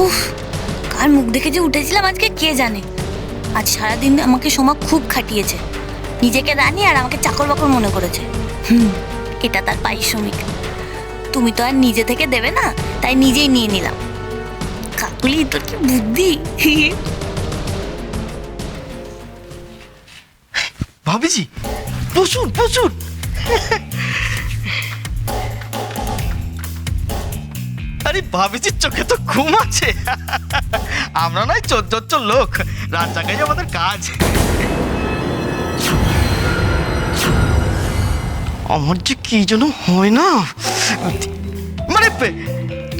উফ, কার মুখ দেখে যে উঠেছিলাম আজকে কে জানে। আজ সারাদিন আমাকে সোমা খুব খাটিয়েছে, নিজেকে রানী আর আমাকে চাকর বাকর মনে করেছে। এটা তার পারিশ্রমিক। তুমি তো আর নিজে থেকে দেবে না, তাই নিজেই নিয়ে নিলাম। কাকুলি, তোর কি বুদ্ধি! ভাবিজি প্রচুর প্রচুর। আরে ভাবিজির চোখে তো ঘুম আছে। আমরা নয় চোদ্দ লোক, রাত জাগাই আমাদের কাজ। আমার যে কি যেন হয় না, মানে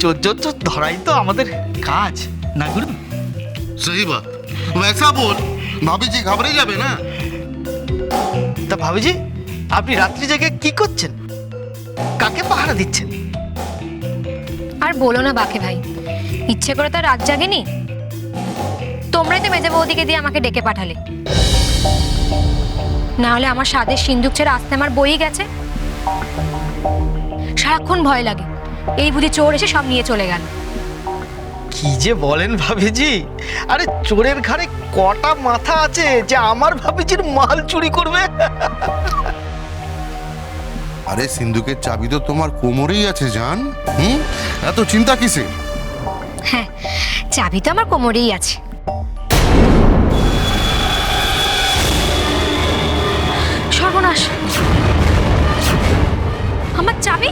চোদ্দ ধরাই তো আমাদের কাজ না গুরু? सही बात, वैसा बोल, भाभी जी घबरा जाবে না। তা ভাবিজি, আপনি রাত্রি জেগে কি করছেন? কাকে পাহারা দিচ্ছেন? আর বলো না বাকে ভাই, ইচ্ছে করে তো রাত জাগেনি। তোমরাই তো মেজে বৌদিকে দিয়ে আমাকে ডেকে পাঠালে, না হলে আমার স্বাদের সিন্দুক ছেড়ে আসতে আমার বই গেছে। সারাক্ষণ ভয় লাগে এই বুঝি চোর এসে সব নিয়ে চলে গেল। কি যে বলেন ভাবিজি, আরে চোরের ঘাড়ে কটা মাথা আছে যে আমার ভাবিজির মাল চুরি করবে? আরে সিন্ধুকের চাবি তো তোমার কোমরেই আছে জান। এত চিন্তা কিসে? হ্যাঁ, চাবি তো আমার কোমরেই আছে। সর্বনাশ, আমার চাবি!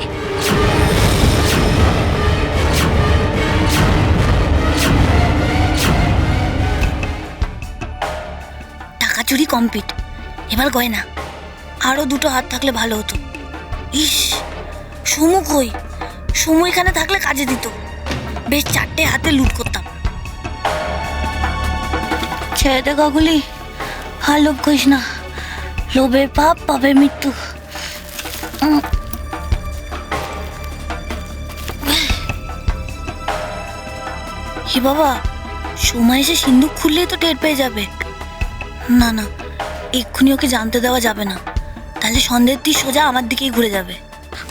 টাকা চুরি কমপ্লিট, এবার গয়না। আরো দুটো হাত থাকলে ভালো হতো। ইস, সমু কই? সমু এখানে থাকলে কাজে দিত, বেশ 4টে হাতে লুট করতাম। ছেড়ে দে কাকুলি, আর লোভ করিস না। লোভের পাপ, পাপের মৃত্যু। হে বাবা, সময় এসে সিন্দুক খুললেই তো টের পেয়ে যাবে। না না, এক্ষুনি ওকে জানতে দেওয়া যাবে না, তাহলে সন্ধ্যের তীর সোজা আমার দিকেই ঘুরে যাবে।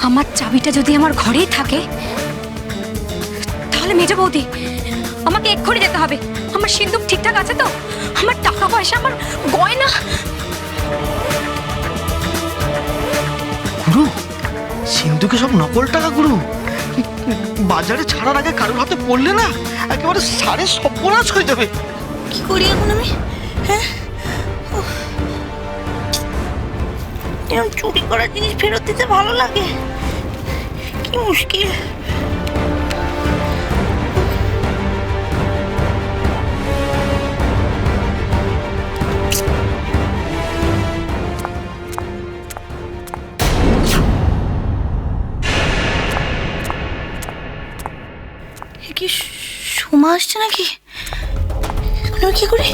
আমার চাবিটা যদি আমার ঘরেই থাকে, তাহলে মেজো বৌদি আমাকে এক্ষুনি যেতে হবে। আমার সিন্দুক ঠিকঠাক আছে তো? আমার টাকা পয়সা, আমার গয়না। গুরু, সিন্ধুকে সব নকল টাকা গুরু। বাজারে ছাড়ার আগে কারোর হাতে পড়লে না একেবারে সাড়ে সর্বনাশ হয়ে যাবে। কি করি এখন আমি? হ্যাঁ, এরকম চুরি করা জিনিস ফেরত দিতে ভালো লাগে, কি মুশকিল। কি সোমা আসছে নাকি? আমি কি করি?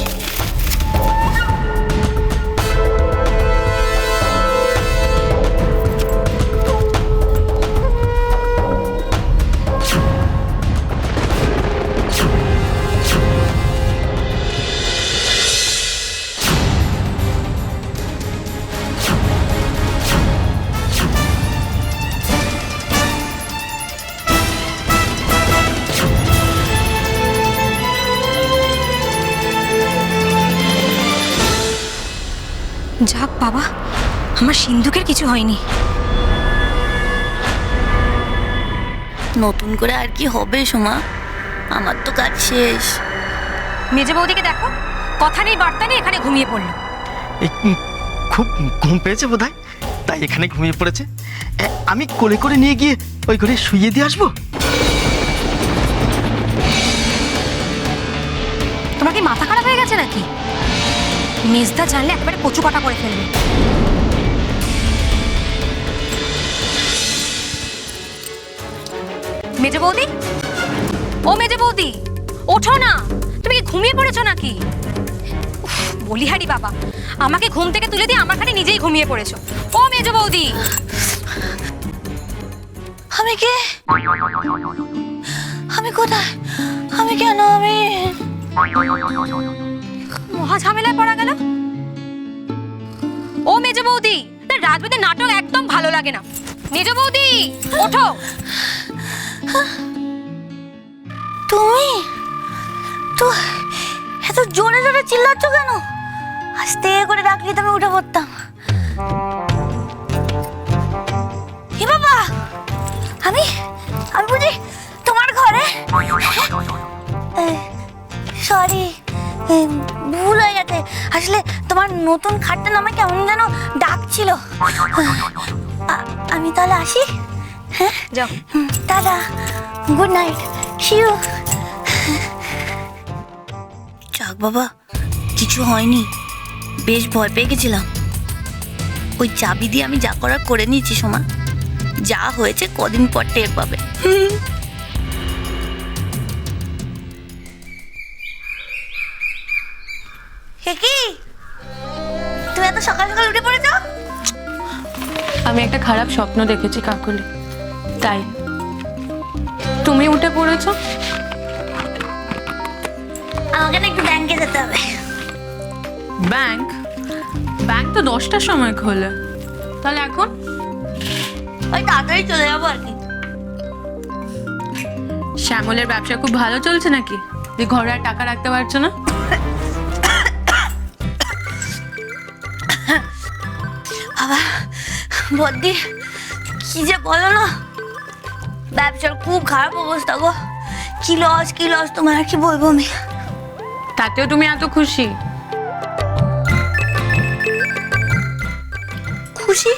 যাক বাবা, আমার সিন্ধুকের কিছু হয়নি। নতুন করে আর কি হবে সোমা, আমার তো কাজ শেষ। মেজো বৌদিকে দেখো, কথা নেই বার্তা নেই, এখানে ঘুমিয়ে পড়লো। খুব ঘুম পেয়েছে বোধহয়, তাই এখানে ঘুমিয়ে পড়েছে। আমি কোলে করে নিয়ে গিয়ে ওই ঘরে শুইয়ে দিয়ে আসবো। তোমার কি মাথা খারাপ হয়ে গেছে নাকি? মেজদা জানলে একেবারে কচু কাটা করে ফেলবে। মেজো বৌদি, ও মেজো বৌদি, ওঠো না। তুমি কি ঘুমিয়ে পড়েছো নাকি? বলিহারি বাবা, আমাকে ঘুম থেকে তুলে দিয়ে আমার খানে নিজেই ঘুমিয়ে পড়েছো। ও মেজো বৌদি! আমি কে? আমি কোথায়? আমি কেন? আমি মহা ঝামেলায় পড়া গেল। ও মেজো বৌদি, তার রাজবাদের নাটক একদম ভালো লাগে না। মেজো বৌদি, ওঠো। তুমি? এত জোরে জোরে চিল্লাচ্ছ কেন? আস্তে করে ডাকলে তো আমি উঠে পড়তাম। হে বাবা, আমি আমি বুঝি তোমার ঘরে? সরি, ভুল হয়ে গেছে। আসলে তোমার নতুন খাটটা নামে কেমন যেন ডাকছিল। আমি তাহলে আসি? হ্যাঁ যাও। দাদা, গুড নাইট, সি ইউ। যাক বাবা, কিছু হয়নি। বেশ ভয় পেয়ে গেছিলাম। ওই চাবি দিয়ে আমি যা করার করে নিয়েছি সোমা। যা হয়েছে কদিন পর টের পাবে। কি তুমি এত সকাল সকাল উঠে পড়েছো? আমি একটা খারাপ স্বপ্ন দেখেছি কাকুলি, তাই। তুমি উঠে পড়েছো? আমাকে না একটু ব্যাংকে যেতে হবে। ব্যাংক? ব্যাংক তো 10টার সময় খোলে, তাহলে এখন? ওই তাড়াতাড়ি চলে যাবো আর কি। শ্যামলের ব্যবসা খুব ভালো চলছে নাকি, যে ঘরে আর টাকা রাখতে পারছো না? বাবা বদ্দি, কি যে বলো না, ব্যবসার খুব খারাপ অবস্থা গো। কি লস তোমার আর কি বলবো আমি। তাতেও তুমি এত খুশি? খুশি?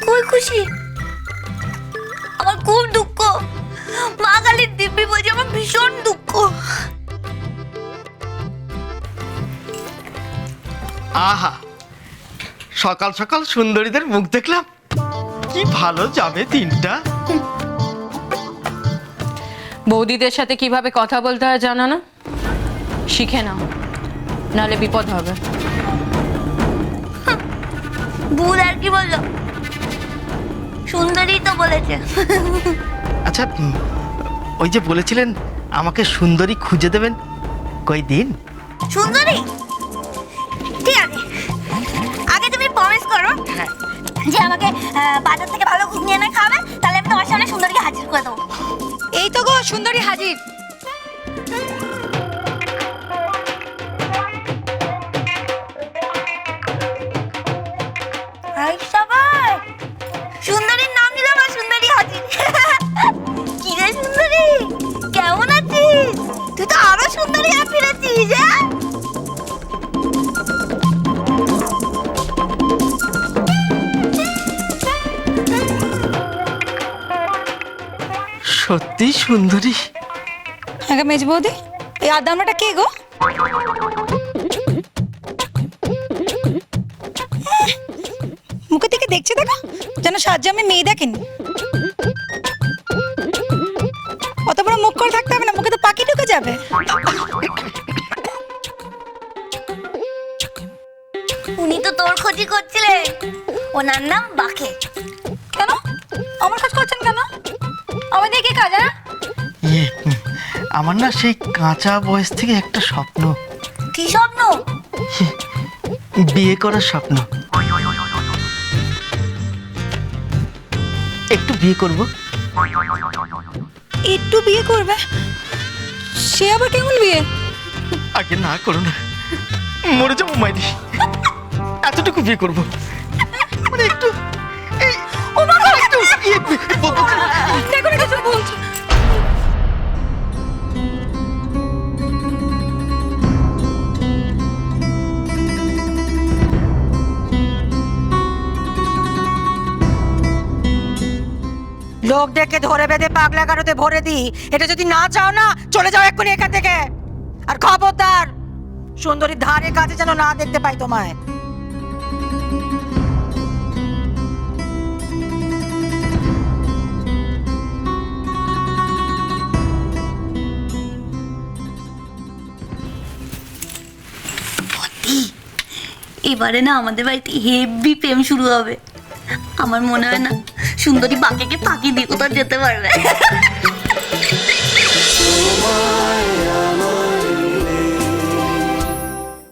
কই খুশি? আমার খুব দুঃখ। মা কালীর দিব্যি বলছে আমার ভীষণ দুঃখ। আহা, সকাল সকাল সুন্দরীদের মুখ দেখলাম, কি ভালো যাবে দিনটা। বৌদিদের সাথে কিভাবে কথা বলতে হয় জানো না? শিখে নাও, নাহলে বিপদ হবে। ভুল আর কি বললো? সুন্দরী তো বলেছে। আচ্ছা, ওই যে বলেছিলেন আমাকে সুন্দরী খুঁজে দেবেন, কই দিন? সুন্দরী? ঠিক আছে, আগে তুমি প্রমিস করো যে আমাকে বাজার থেকে ভালো ঘুগনি এনে খাবে, তাহলে আমি তোমার সামনে সুন্দরীকে হাজির করে দেবো। এই তো গো সুন্দরী হাজির। আই সবাই, সুন্দরীর নাম দিলাম আর সুন্দরী হাজির। কি রে সুন্দরী, কেমন আছিস? তুই তো আরো সুন্দরী হয়ে ফিরেছিস। হ্যাঁ, সত্যি সুন্দরী। হ্যাঁ মেজ বৌদি, এই আদামটা কে গো? মুখের দিকে দেখছে, দেখো যেন সাহায্য আমি মেয়ে দেখেনি। অত বড় মুখ করে থাকতে হবে না, মুখে তো পাখি ঢুকে যাবে। উনি তো তোর খোঁজই করছিলেন। ওনার নাম বাকে। কেন আমার কাজ করছেন কেন? আমাদের কি কাজ? ইয়ে, আমার না সেই কাঁচা বয়স থেকে একটা স্বপ্ন, কি স্বপ্ন? বিয়ে করার স্বপ্ন। একটু বিয়ে করব। একটু বিয়ে করবে? সে আবার কেমন বিয়ে? আগে না করো না, মরে যাবো মাইরি। এতটুকু বিয়ে করব, মানে একটু ও বাবা, একটু দেখো না কিছু বলছো। লোক ডেকে ধরে বেঁধে পাগলা গারোতে ভরে দিই, এটা যদি না চাও না চলে যাও এক্ষুনি এখান থেকে। আর খবরদার সুন্দরীর ধারে কাছে যেন না দেখতে পাই তোমায়। এবারে না আমাদের বাড়িতে হেভি প্রেম শুরু হবে। আমার মনে হয় না সুন্দরী বাঁকেকে ফাঁকি দিয়ে কোথাও যেতে পারবে।